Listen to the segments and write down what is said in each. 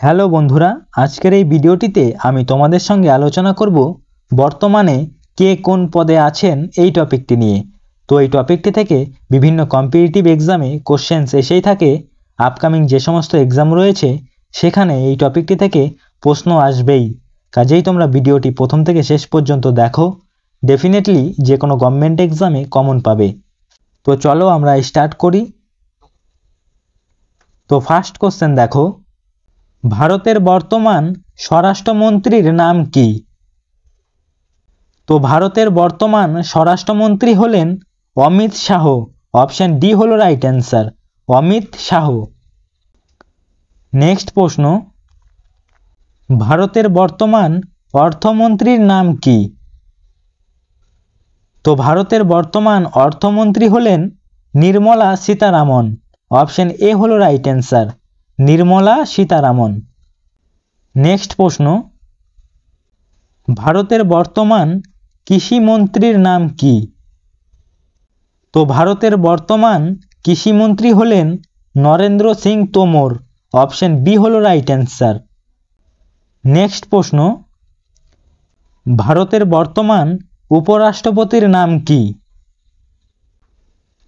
Hello বন্ধুরা, আজকের এই ভিডিওটিতে আমি তোমাদের সঙ্গে আলোচনা করব বর্তমানে কে কোন পদে আছেন এই টপিকটি নিয়ে। তো এই টপিকটি থেকে বিভিন্ন কম্পিটিটিভ এক্সামে কোশ্চেন্স এসেই থাকে। আপকামিং যে সমস্ত এক্সাম রয়েছে সেখানে এই টপিকটি থেকে প্রশ্ন আসবেই। কাজেই তোমরা ভিডিওটি প্রথম থেকে শেষ পর্যন্ত দেখো, ডেফিনেটলি যে কোনো গভর্নমেন্ট এক্সামে কমন পাবে। তো চলো আমরা স্টার্ট করি। তো ফার্স্ট কোশ্চেন দেখো, ভারতের বর্তমান স্বরাষ্ট্রমন্ত্রীর নাম কি? তো ভারতের বর্তমান স্বরাষ্ট্রমন্ত্রী হলেন অমিত শাহ। অপশন ডি হলো right answer, Amit Shah. Next প্রশ্ন, ভারতের বর্তমান অর্থমন্ত্রীর নাম কি? তো ভারতের বর্তমান অর্থমন্ত্রী হলেন নির্মলা সীতারামন। অপশন এ হলো right answer, Nirmala Sitharaman. Next প্রশ্ন, ভারতের বর্তমান কৃষিমন্ত্রীর নাম কি? তো ভারতের বর্তমান কৃষিমন্ত্রী হলেন নরেন্দ্র সিং তোমর। অপশন বি হলো রাইট অ্যান্সার। নেক্সট প্রশ্ন, ভারতের বর্তমান উপরাষ্ট্রপতির নাম কি?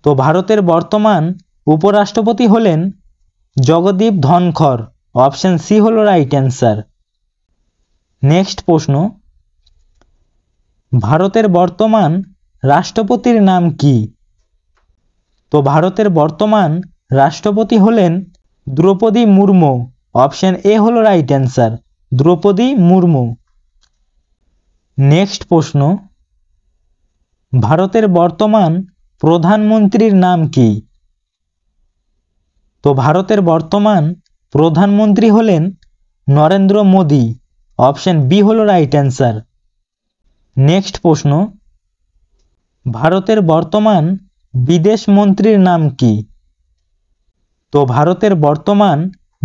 তো ভারতের বর্তমান উপরাষ্ট্রপতি হলেন জগদীপ ধনখড়। অপশন সি হলো রাইট অ্যান্সার। নেক্সট প্রশ্ন, ভারতের বর্তমান রাষ্ট্রপতির নাম কি? তো ভারতের বর্তমান রাষ্ট্রপতি হলেন দ্রৌপদী মুর্মু। অপশন এ হলো right answer, Droupadi Murmu. Next প্রশ্ন, ভারতের বর্তমান প্রধানমন্ত্রীর নাম কি? তো ভারতের বর্তমান প্রধানমন্ত্রী হলেন নরেন্দ্র মোদী। অপশন বি হলো রাইট অ্যান্সার। নেক্সট প্রশ্ন, ভারতের বর্তমান বিদেশ মন্ত্রীর নাম কি? তো ভারতের বর্তমান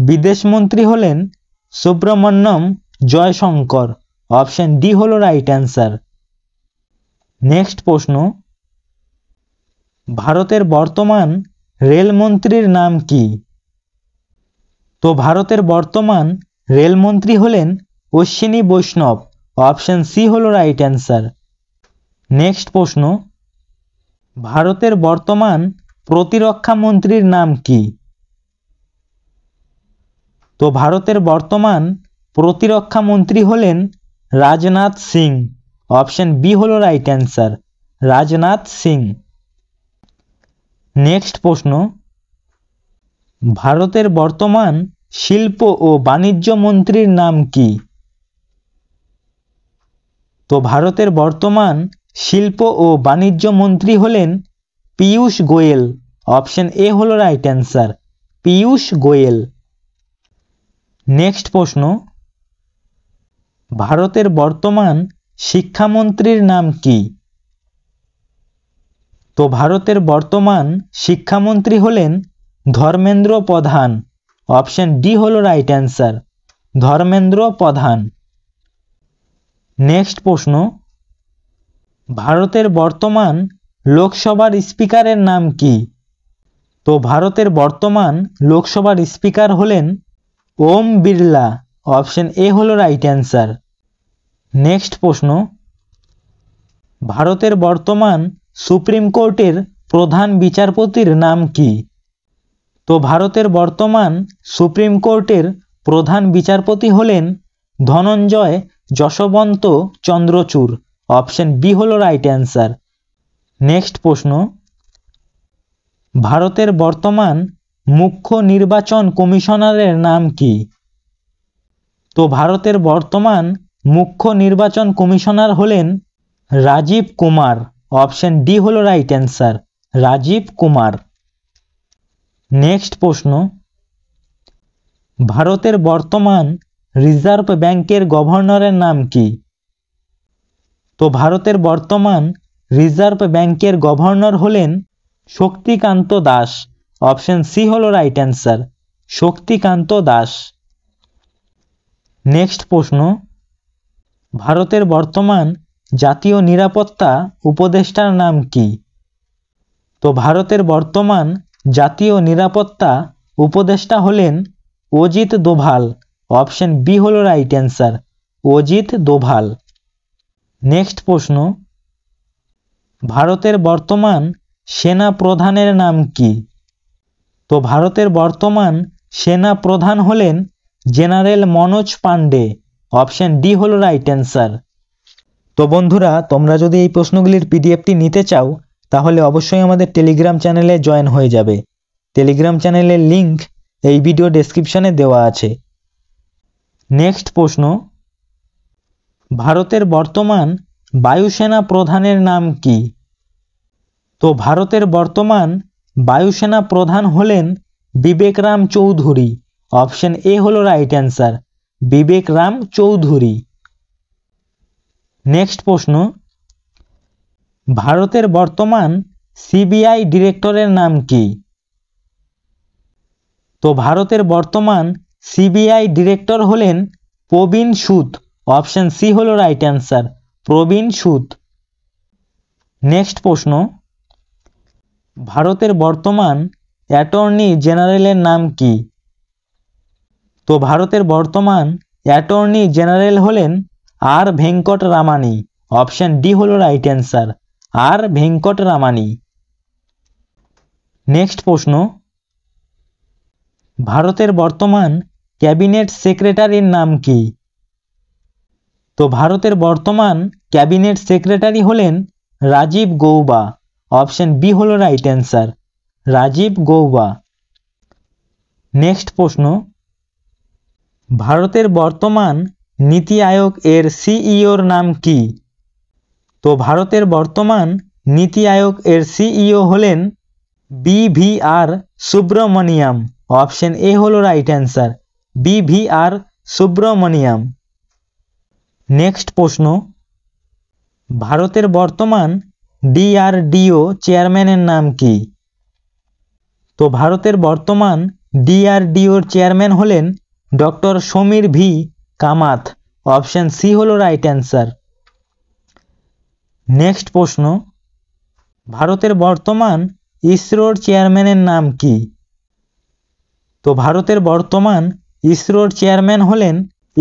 বিদেশ মন্ত্রী হলেন সুব্রমণ্যম জয়শঙ্কর। অপশন ডি হলো রাইট অ্যান্সার। নেক্সট প্রশ্ন, ভারতের বর্তমান রেলমন্ত্রীর নাম কি? তো ভারতের বর্তমান রেলমন্ত্রী হলেন অশ্বিনী বৈষ্ণব। অপশন সি হলো রাইট অ্যান্সার। নেক্সট প্রশ্ন, ভারতের বর্তমান প্রতিরক্ষা মন্ত্রীর নাম কি? তো ভারতের বর্তমান প্রতিরক্ষা মন্ত্রী হলেন রাজনাথ সিং। অপশন বি হলো right answer, Rajnath Singh. Next প্রশ্ন, ভারতের বর্তমান শিল্প ও বাণিজ্য মন্ত্রীর নাম কি? তো ভারতের বর্তমান শিল্প ও বাণিজ্য মন্ত্রী হলেন পীযূষ গোয়েল। অপশন এ হলো right answer, Piyush Goyal. Next প্রশ্ন, ভারতের বর্তমান শিক্ষামন্ত্রীর নাম কি? তো ভারতের বর্তমান শিক্ষামন্ত্রী হলেন ধর্মেন্দ্র প্রধান। অপশন ডি হলো রাইট অ্যান্সার, ধর্মেন্দ্র প্রধান। নেক্সট প্রশ্ন, ভারতের বর্তমান লোকসভার স্পিকারের নাম কি? তো ভারতের বর্তমান লোকসভার স্পিকার হলেন ওম বিড়লা। অপশন এ হলো রাইট অ্যান্সার। নেক্সট প্রশ্ন, ভারতের বর্তমান সুপ্রিম কোর্টের প্রধান বিচারপতির নাম কি? তো ভারতের বর্তমান সুপ্রিম কোর্টের প্রধান বিচারপতি হলেন ধনঞ্জয় যশবন্ত চন্দ্রচূড়। অপশন বি হলো রাইট অ্যান্সার। নেক্সট প্রশ্ন, ভারতের বর্তমান মুখ্য নির্বাচন কমিশনারের নাম কি? তো ভারতের বর্তমান মুখ্য নির্বাচন কমিশনার হলেন রাজীব কুমার। অপশন ডি হলো right answer, Rajiv Kumar. Next প্রশ্ন, ভারতের বর্তমান রিজার্ভ ব্যাংকের গভর্নরের নাম কি? তো ভারতের বর্তমান রিজার্ভ ব্যাংকের গভর্নর হলেন শক্তিকান্ত দাস। অপশন সি হলো right answer, Shaktikanta Das. Next প্রশ্ন, ভারতের বর্তমান জাতীয় নিরাপত্তা উপদেষ্টার নাম কি? তো ভারতের বর্তমান জাতীয় নিরাপত্তা উপদেষ্টা হলেন অজিত দোভাল। অপশন বি হলো right answer, Ajit Doval. Next প্রশ্ন, ভারতের বর্তমান সেনা প্রধানের নাম কি? তো ভারতের বর্তমান সেনা প্রধান হলেন general Manoj Pande, option D হলো রাইট অ্যান্সার। তো বন্ধুরা, তোমরা যদি এই প্রশ্নগুলির পিডিএফটি নিতে চাও তাহলে অবশ্যই আমাদের টেলিগ্রাম চ্যানেলে জয়েন হয়ে যাবে। টেলিগ্রাম চ্যানেলের লিংক এই ভিডিও ডেসক্রিপশনে দেওয়া আছে। নেক্সট প্রশ্ন, ভারতের বর্তমান বায়ুসেনা প্রধানের নাম কি? তো ভারতের বর্তমান বায়ুসেনা প্রধান হলেন বিবেক রাম চৌধুরী, অপশন এ হলো রাইট অ্যান্সার, বিবেক রাম চৌধুরী। নেক্সট প্রশ্ন, ভারতের বর্তমান সিবিআই ডিরেক্টরের নাম কি? তো ভারতের বর্তমান সিবিআই ডিরেক্টর হলেন প্রবীণ সুদ, অপশন সি হলো রাইট অ্যান্সার, প্রবীণ সুদ। নেক্সট প্রশ্ন, ভারতের বর্তমান অ্যাটর্নি জেনারেলের নাম কি? তো ভারতের বর্তমান অ্যাটর্নি জেনারেল হলেন আর ভেঙ্কট রামানি, অপশন ডি হলো রাইট অ্যান্সার, আর ভেঙ্কট রামানি। নেক্সট প্রশ্ন, ভারতের বর্তমান ক্যাবিনেট সেক্রেটারির নাম কি? তো ভারতের বর্তমান ক্যাবিনেট সেক্রেটারি হলেন রাজীব গৌবা, অপশন বি হলো right answer, Rajiv Gauba. Next প্রশ্ন, ভারতের বর্তমান নীতি আয়োগ এর সিইওর নাম কি? তো ভারতের বর্তমান নীতি আয়োগ এর সিইও হলেন বিভিআর সুব্রমণিয়াম, অপশন এ হলো right answer, BVR Subramaniam. Next প্রশ্ন, ভারতের বর্তমান ডিআরডিও চেয়ারম্যানের নাম কি? তো ভারতের বর্তমান ডিআরডিওর চেয়ারম্যান হলেন doctor Samir V Kamat, option C হলো রাইট অ্যান্সার। নেক্সট প্রশ্ন, ভারতের বর্তমান ইসরোর চেয়ারম্যানের নাম কি? তো ভারতের বর্তমান ইসরোর চেয়ারম্যান হলেন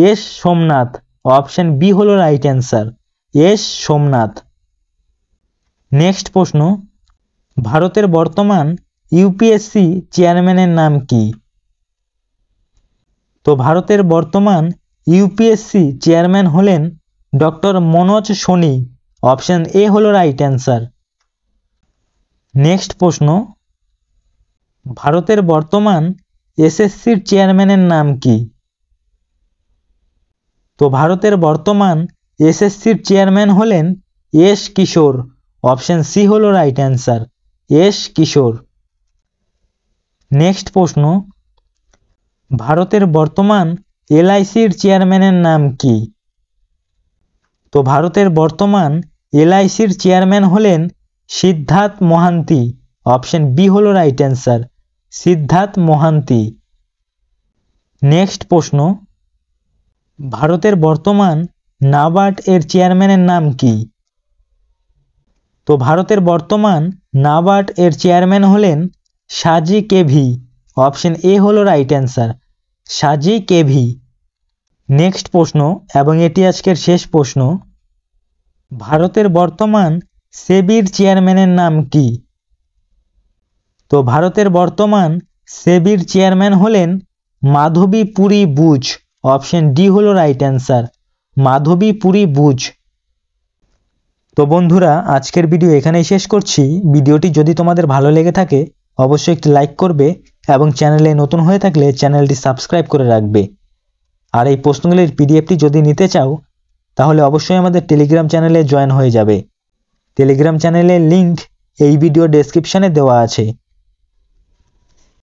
এস সোমনাথ, অপশন বি হলো right answer, S Somnath. Next প্রশ্ন, ভারতের বর্তমান ইউপিএসসি চেয়ারম্যানের নাম কি? তো ভারতের বর্তমান ইউপিএসসি চেয়ারম্যান হলেন doctor Manoj Soni, option A হলো রাইট অ্যান্সার। নেক্সট প্রশ্ন, ভারতের বর্তমান এসএসসির চেয়ারম্যানের নাম কি? তো ভারতের বর্তমান এসএসসির চেয়ারম্যান হলেন এস কিশোর, অপশন সি হলো রাইট অ্যান্সার, এস কিশোর। নেক্সট প্রশ্ন, ভারতের বর্তমান এলআইসির চেয়ারম্যানের নাম কি? তো ভারতের বর্তমান এলআইসির চেয়ারম্যান হলেন সিদ্ধার্থ মহান্তি, অপশন বি হলো right answer, Siddhartha Mohanty. Next প্রশ্ন, ভারতের বর্তমান নাবার্ড এর চেয়ারম্যানের নাম কি? তো ভারতের বর্তমান নাবার্ড এর চেয়ারম্যান হলেন সাজি কেভি, অপশন এ হলো রাইট অ্যান্সার, সাজি কেভি। নেক্সট প্রশ্ন, এবং এটি আজকের শেষ প্রশ্ন, ভারতের বর্তমান সেবির চেয়ারম্যানের নাম কি? তো ভারতের বর্তমান সেবির চেয়ারম্যান হলেন মাধবী পুরী বুচ, অপশন ডি হলো রাইট অ্যান্সার, মাধবী পুরী বুচ। তো বন্ধুরা, আজকের ভিডিও এখানেই শেষ করছি। ভিডিওটি যদি তোমাদের ভালো লেগে থাকে অবশ্যই একটি লাইক করবে এবং চ্যানেলে নতুন হয়ে থাকলে চ্যানেলটি সাবস্ক্রাইব করে রাখবে। আর এই প্রশ্নগুলির পিডিএফটি যদি নিতে চাও তাহলে অবশ্যই আমাদের টেলিগ্রাম চ্যানেলে জয়েন হয়ে যাবে। টেলিগ্রাম চ্যানেলের লিংক এই ভিডিও ডেসক্রিপশনে দেওয়া আছে।